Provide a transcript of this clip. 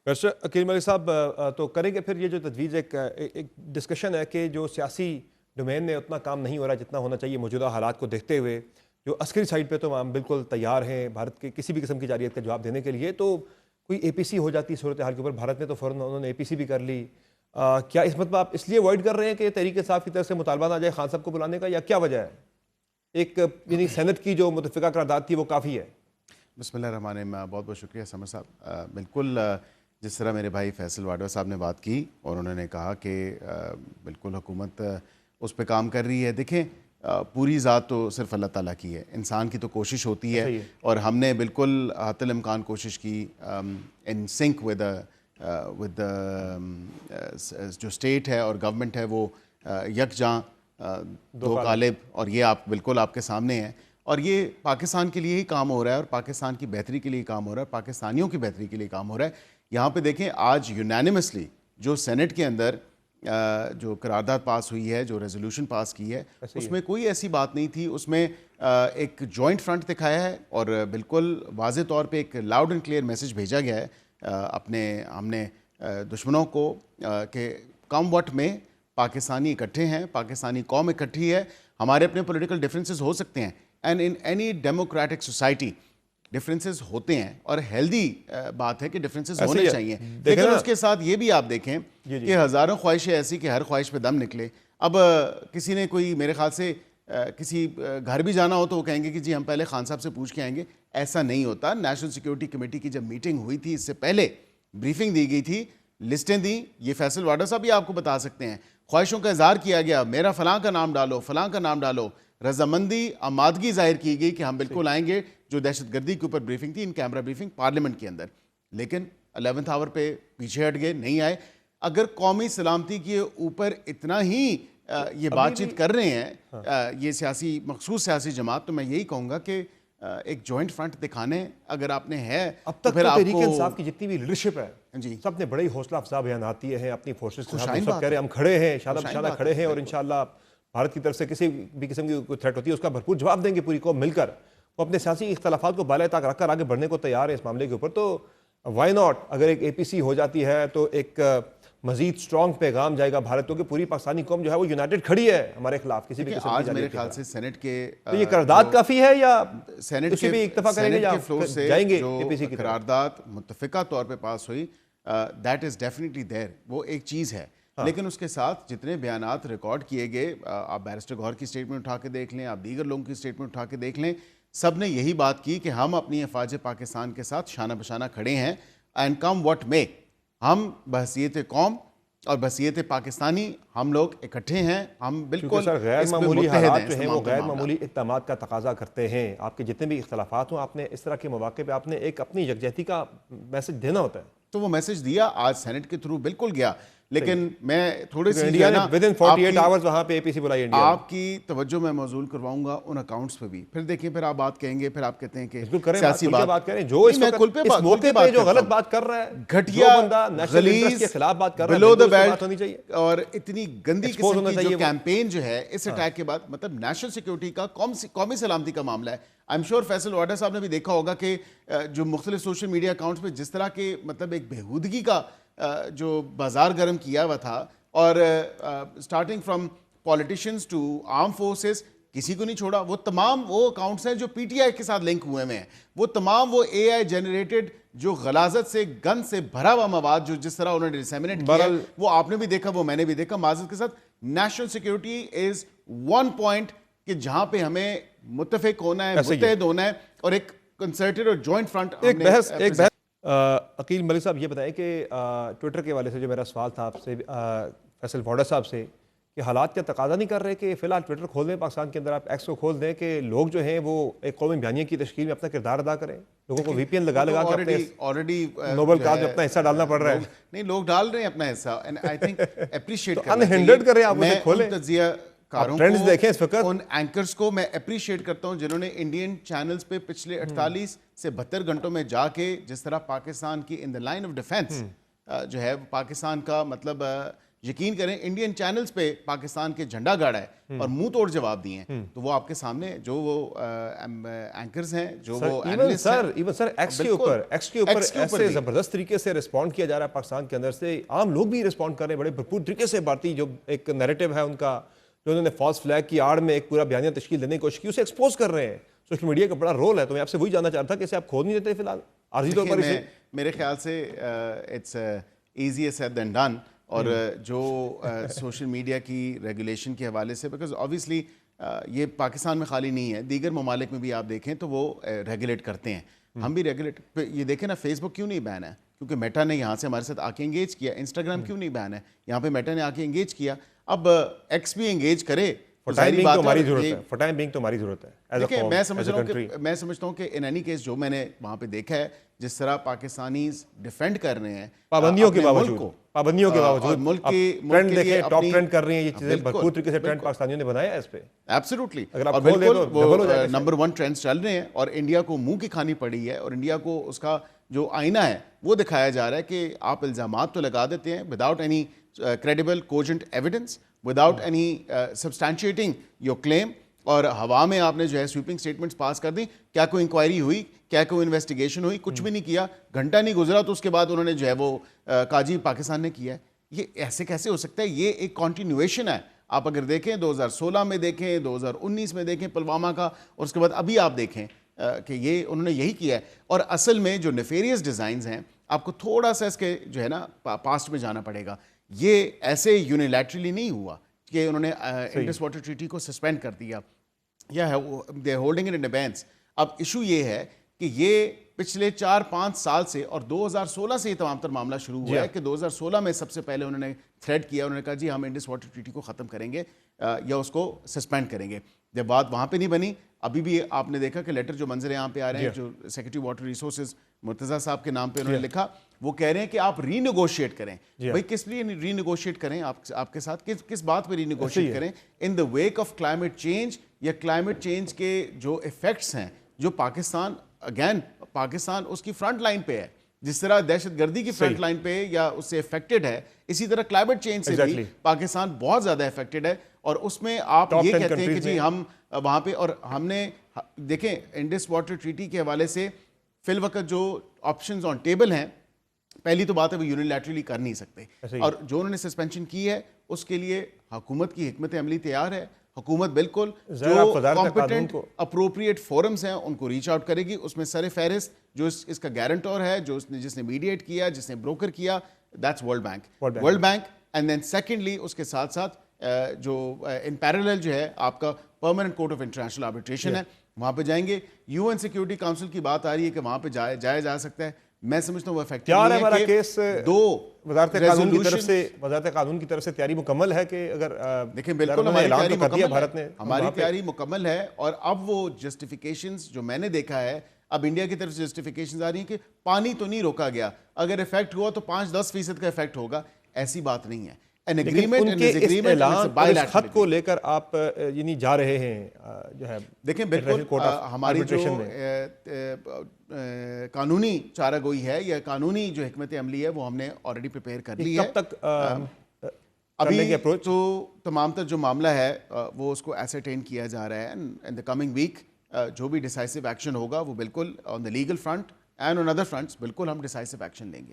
ویسے عقیل ملک صاحب تو کریں گے پھر یہ جو تجویز ایک ڈسکشن ہے کہ جو سیاسی ڈومین میں اتنا کام نہیں ہو رہا جتنا ہونا چاہیے موجودہ حالات کو دیکھتے ہوئے، جو عسکری سائڈ پہ تو ہم بالکل تیار ہیں بھارت کے کسی بھی قسم کی جارحیت کا جواب دینے کے لیے، تو کوئی اے پی سی ہو جاتی صورتحال کے اوپر، بھارت نے تو فوراً انہوں نے اے پی سی بھی کر لی، کیا اس مطلب آپ اس لیے اوائڈ کر رہے ہیں کہ تحریک انصاف کی طرف سے مطالبہ نہ آ جائے خان صاحب کو بلانے کا، یا کیا وجہ ہے؟ ایک یعنی سینٹ کی جو متفقہ قرارداد تھی وہ کافی ہے؟ بسم اللہ الرحمن الرحیم، بہت بہت شکریہ سمر صاحب۔ بالکل جس طرح میرے بھائی فیصل واڈوا صاحب نے بات کی اور انہوں نے کہا کہ بالکل حکومت اس پہ کام کر رہی ہے۔ دیکھیں پوری ذات تو صرف اللہ تعالیٰ کی ہے، انسان کی تو کوشش ہوتی ہے اور ہم نے بالکل حتی الامکان کوشش کی ان سنک ود جو اسٹیٹ ہے اور گورنمنٹ ہے وہ یکجاں دو قالب، اور یہ آپ بالکل آپ کے سامنے ہیں، اور یہ پاکستان کے لیے ہی کام ہو رہا ہے اور پاکستان کی بہتری کے لیے کام ہو رہا ہے، پاکستانیوں کی بہتری کے لیے کام ہو رہا ہے۔ یہاں پہ دیکھیں آج یونینیمسلی جو سینٹ کے اندر جو قرارداد پاس ہوئی ہے، جو ریزولوشن پاس کی ہے، اس میں کوئی ایسی بات نہیں تھی، اس میں ایک جوائنٹ فرنٹ دکھایا ہے اور بالکل واضح طور پہ ایک لاؤڈ اینڈ کلیئر میسج بھیجا گیا ہے ہم نے دشمنوں کو کہ کم وقت میں پاکستانی اکٹھے ہیں، پاکستانی قوم اکٹھی ہے، ہمارے اپنے پولیٹیکل ڈفرینسز ہو سکتے ہیں، and in any democratic society differences ہوتے ہیں اور ہیلدی بات ہے کہ ڈفرینسز ہونے چاہیے، لیکن اس کے ساتھ یہ بھی آپ دیکھیں کہ ہزاروں خواہشیں ایسی کہ ہر خواہش پہ دم نکلے۔ اب کسی نے کوئی میرے خیال سے کسی گھر بھی جانا ہو تو وہ کہیں گے کہ جی ہم پہلے خان صاحب سے پوچھ کے آئیں گے، ایسا نہیں ہوتا۔ نیشنل سیکیورٹی کمیٹی کی جب میٹنگ ہوئی تھی اس سے پہلے بریفنگ دی گئی تھی، لسٹیں دیں، یہ فیصل واڈوا صاحب بھی آپ کو بتا سکتے ہیں، خواہشوں کا اظہار کیا گیا، میرا فلاں کا نام ڈالو، فلاں کا نام ڈالو، رضامندی آمادگی ظاہر کی گئی کہ ہم بالکل آئیں گے۔ جو دہشت گردی کے اوپر بریفنگ تھی ان کیمرہ بریفنگ پارلیمنٹ کے اندر، لیکن 11th آور پہ پیچھے ہٹ گئے، نہیں آئے۔ اگر قومی سلامتی کے اوپر اتنا ہی یہ بات چیت کر رہے ہیں یہ سیاسی مخصوص سیاسی جماعت، تو میں یہی کہوں گا کہ ایک جوائنٹ فرنٹ دکھانے اگر آپ نے ہے اب تک تو تحریک انصاف کی جتنی بھی لیڈرشپ ہے جی سب نے بڑے حوصلہ افزا بیانات دیے ہیں اپنی فورسز کے ساتھ، سب کہہ رہے ہیں ہم کھڑے ہیں، انشاءاللہ کھڑے ہیں، اور انشاءاللہ بھارت کی طرف سے کسی بھی قسم کی کوئی تھریٹ ہوتی ہے اس کا بھرپور جواب دیں گے، پوری قوم مل کر۔ وہ اپنے سیاسی اختلافات کو بالائے طاق رکھ کر آگے بڑھنے کو تیار ہے اس معاملے کے اوپر، تو وائی ناٹ؟ اگر ایک اے پی سی ہو جاتی ہے تو ایک مزید اسٹرانگ پیغام جائے گا بھارت کو کہ پوری پاکستانی قوم جو ہے وہ یونائٹڈ کھڑی ہے ہمارے خلاف کسی بھی قسم کی۔ آج میرے خیال سے سینٹ کے تو یہ قرارداد کافی ہے یا سینٹ اسی بھی اکتفا کریں گے یا جائیں گے اے پی سی کی؟ قرارداد متفقہ طور پہ پاس ہوئی، دیٹ از ڈیفینیٹلی دیر، وہ ایک چیز ہے، لیکن اس کے ساتھ جتنے بیانات ریکارڈ کیے گئے، آپ بیرسٹر گوہر کی اسٹیٹمنٹ اٹھا کے دیکھ لیں، آپ دیگر لوگوں کی اسٹیٹمنٹ اٹھا کے دیکھ لیں، سب نے یہی بات کی کہ ہم اپنی افواج پاکستان کے ساتھ شانہ بشانہ کھڑے ہیں، اینڈ کم واٹ میں، ہم بحیثیت قوم اور بحیثیت پاکستانی ہم لوگ اکٹھے ہیں، ہم بالکل غیر معمولی حالات جو ہیں وہ غیر معمولی اقدامات کا تقاضا کرتے ہیں۔ آپ کے جتنے بھی اختلافات ہوں آپ نے اس طرح کے مواقع پہ آپ نے ایک اپنی یکجہتی کا میسج دینا ہوتا ہے، تو وہ میسج دیا آج سینٹ کے تھرو بالکل گیا، لیکن میں تھوڑی سی انڈیا نے within 48 hours وہاں پہ اے پی سی بلائی انڈیا، آپ کی توجہ میں موصول کروائوں گا ان اکاؤنٹس پہ بھی، پھر دیکھیں پھر آپ بات کہیں گے، پھر آپ کہتے ہیں کہ سیاسی بات کریں، جو اس موقع پہ جو غلط بات کر رہا ہے، گھٹیا غلیظ کے خلاف بات کر رہا ہے، بلو دا بیلٹ ہونی چاہیے، اور اتنی گندی قسم کی جو کیمپین جو ہے اس اٹیک کے بعد، مطلب نیشنل سیکیورٹی کا قومی سلامتی کا معاملہ ہے۔ آئی ایم شیور فیصل واڈوا صاحب نے بھی دیکھا ہوگا کہ جو مختلف سوشل میڈیا اکاؤنٹس پہ جس طرح کے مطلب ایک بےہودگی کا جو بازار گرم کیا ہوا تھا، اور starting from politicians to arm forces, کسی کو نہیں چھوڑا۔ وہ تمام وہ اکاؤنٹس ہیں جو پی ٹی آئی کے ساتھ لنک ہوئے ہیں، وہ تمام وہ اے آئی جنریٹڈ جو غلاظت سے گن سے بھرا ہوا مواد جو جس طرح انہوں نے ڈسیمنیٹ کیا، وہ آپ نے بھی دیکھا، وہ میں نے بھی دیکھا۔ معذرت کے ساتھ national security is one point کہ جہاں پہ ہمیں متفق ہونا ہے، متحد ہونا ہے، اور ایک کنسرٹڈ اور جوائنٹ فرنٹ۔ ایک بحث عقیل ملک صاحب یہ بتائیں کہ ٹویٹر کے حوالے سے جو میرا سوال تھا آپ سے فیصل واڈوا صاحب سے، کہ حالات کیا تقاضا نہیں کر رہے کہ فی الحال ٹویٹر کھول دیں پاکستان کے اندر، آپ ایکس کو کھول دیں کہ لوگ جو ہیں وہ ایک قومی بیانیے کی تشکیل میں اپنا کردار ادا کریں، لوگوں کو وی پی این لگا کے آلریڈی نوبل کاز میں اپنا حصہ ڈالنا پڑ رہا ہے؟ نہیں، لوگ ڈال رہے ہیں اپنا حصہ، اینڈ آئی تھنک اپریشیٹ انہینڈرڈ کریں، آپ اسے کھولیں، تجزیہ کاروں ٹرینڈز دیکھیں اس وقت، ان اینکرز کو میں اپریشیٹ کرتا ہوں جنہوں نے انڈین چینلز پہ پچھلے 48 سے 72 گھنٹوں میں جا کے جس طرح پاکستان کی ان دا لائن آف ڈیفینس جو ہے پاکستان کا مطلب یقین کریں انڈین چینلز پہ پاکستان کے جھنڈا گاڑا ہے اور منہ توڑ جواب دیے ہیں، تو وہ آپ کے سامنے جو وہ اینکرز ہیں، جو وہ اینالسٹ ہیں، ایون سر ایکس کے اوپر ایسے زبردست طریقے سے رسپونڈ کیا جا رہا ہے پاکستان کے اندر سے، عام لوگ بھی رسپونڈ کر رہے ہیں بڑے بھرپور طریقے سے. بھارتی جو ایک نیریٹو ہے ان کا، جو انہوں نے فالس فلیگ کی آڑ میں ایک پورا بیانیہ تشکیل دینے کی کوشش کی، اسے ایکسپوز کر رہے ہیں. سوشل میڈیا کا بڑا رول ہے. تو میں آپ سے وہی جاننا چاہ رہا تھا کہ اسے آپ کھود نہیں دیتے فی الحال عارضی طور پر اسے؟ میرے خیال سے it's easier said than done. اور جو سوشل میڈیا کی ریگولیشن کے حوالے سے، بیکاز آبویسلی یہ پاکستان میں خالی نہیں ہے، دیگر ممالک میں بھی آپ دیکھیں تو وہ ریگولیٹ کرتے ہیں. ہم بھی ریگولیٹ، یہ دیکھیں نا فیس بک کیوں نہیں بین ہے؟ کیونکہ میٹا نے یہاں سے ہمارے ساتھ آ کے انگیج کیا. انسٹاگرام کیوں نہیں بین ہے؟ یہاں پہ میٹا نے آ کے انگیج کیا. اب ایکس بھی انگیج کرے. ہماری ضرورت ہے، فور ٹائم بینگ تو ہماری ضرورت ہے. دیکھیں میں سمجھتا ہوں کہ ان اینی کیس جو میں نے وہاں پہ دیکھا ہے، جس طرح پاکستانیز ڈیفینڈ کر رہے ہیں پابندیوں کے باوجود، ملک کے ٹرینڈ دیکھیں، ٹاپ ٹرینڈ کر رہی ہیں یہ چیزیں بھرپور طریقے سے. ٹرینڈ پاکستانیوں نے بنایا ہے اس پہ ایبسلیوٹلی، اور بالکل وہ نمبر 1 ٹرینڈز چل رہے ہیں. اور انڈیا کو منہ کی کھانی پڑی ہے، اور انڈیا کو اس کا جو آئینہ ہے وہ دکھایا جا رہا ہے کہ آپ الزامات تو لگا دیتے ہیں without any credible cogent evidence, without any substantiating your claim, اور ہوا میں آپ نے جو ہے سویپنگ سٹیٹمنٹس پاس کر دیں. کیا کوئی انکوائری ہوئی؟ کیا کوئی انویسٹیگیشن ہوئی؟ کچھ بھی نہیں کیا. گھنٹہ نہیں گزرا تو اس کے بعد انہوں نے جو ہے وہ کاجی پاکستان نے کیا ہے. یہ ایسے کیسے ہو سکتا ہے؟ یہ ایک کنٹینیویشن ہے. آپ اگر دیکھیں 2016 میں دیکھیں، 2019 میں دیکھیں پلوامہ کا، اور اس کے بعد ابھی آپ دیکھیں کہ یہ انہوں نے یہی کیا ہے. اور اصل میں جو نیفیریس ڈیزائنز ہیں، آپ کو تھوڑا سا اس کے جو ہے نا پاسٹ میں جانا پڑے گا. یہ ایسے یونیلیٹرلی نہیں ہوا کہ انہوں نے انڈس واٹر ٹریٹی کو سسپینڈ کر دیا یا دے ہولڈنگ اٹ ان ابینس. اب ایشو یہ ہے کہ یہ پچھلے 4-5 سال سے، اور 2016 سے یہ تمام تر معاملہ شروع ہوا ہے کہ 2016 میں سب سے پہلے انہوں نے تھریٹ کیا. انہوں نے کہا جی ہم انڈس واٹر ٹریٹی کو ختم کریں گے یا اس کو سسپینڈ کریں گے. جب بات وہاں پہ نہیں بنی، ابھی بھی آپ نے دیکھا کہ لیٹر جو منظر یہاں پہ آ رہے ہیں، جو سیکرٹری واٹر ریسورسز مرتضیٰ صاحب کے نام پہ انہوں نے لکھا، وہ کہہ رہے ہیں کہ آپ ری نیگوشیٹ کریں. بھائی کس لیے ری نیگوشیٹ کریں؟ آپ کے ساتھ کس بات پہ ری نیگوشیٹ کریں؟ In the wake of climate change, یا کلائمیٹ چینج کے جو ایفیکٹس ہیں، جو پاکستان پاکستان اس کی فرنٹ لائن پہ ہے. جس طرح دہشت گردی کی فرنٹ لائن پہ یا اس سے افیکٹڈ ہے، اسی طرح کلائمیٹ چینج سے بھی پاکستان بہت زیادہ افیکٹڈ ہے. اور اس میں آپ یہ کہتے ہیں کہ جی ہم وہاں پہ، اور ہم نے دیکھیں انڈس واٹر ٹریٹی کے حوالے سے فی الوقت جو آپشنز آن ٹیبل ہیں، پہلی تو بات ہے وہ یونیلیٹرلی کر نہیں سکتے. اور جو انہوں نے سسپینشن کی ہے اس کے لیے حکومت کی حکمت عملی تیار ہے. حکومت بالکل جو کمپیٹنٹ اپروپریٹ فورمز ہیں ان کو ریچ آؤٹ کرے گی. اس میں سر فہرست جو اس کا گارنٹور ہے، جس نے میڈیٹ کیا، جس نے بروکر کیا، that's world bank. And then secondly اس کے ساتھ ساتھ جو ان پیرالل جو ہے آپ کا permanent court of international arbitration ہے، وہاں پہ جائیں گے. یو این سیکیورٹی کاؤنسل کی بات آ رہی ہے کہ وہاں پہ جایا جا سکتا ہے. میں سمجھتا ہوں وہ افیکٹو ہے. ہمارا کیس دو وزارت قانون کی طرف سے تیاری مکمل ہے کہ اگر دیکھیں بالکل ہماری تیاری مکمل ہے. اور اب وہ جسٹیفیکیشنز جو میں نے دیکھا ہے، اب انڈیا کی طرف سے جسٹیفیکیشنز آ رہی ہیں کہ پانی تو نہیں روکا گیا، اگر افیکٹ ہوا تو 5-10% کا افیکٹ ہوگا. ایسی بات نہیں ہے. خط کو لے کر آپ یعنی جا رہے ہیں جو ہے، دیکھیں بالکل ہماری جو قانونی چارہ گوئی ہے یا قانونی جو حکمت عملی ہے وہ ہم نے آلریڈی پریپیئر کر لی ہے. کب تک ابھی تو تمام تر جو معاملہ ہے وہ اس کو ایسرٹین کیا جا رہا ہے. ان دا کمنگ ویک جو بھی ڈیسائسو ایکشن ہوگا وہ بالکل on the legal front and on other fronts بالکل ہم ڈیسائسو ایکشن لیں گے.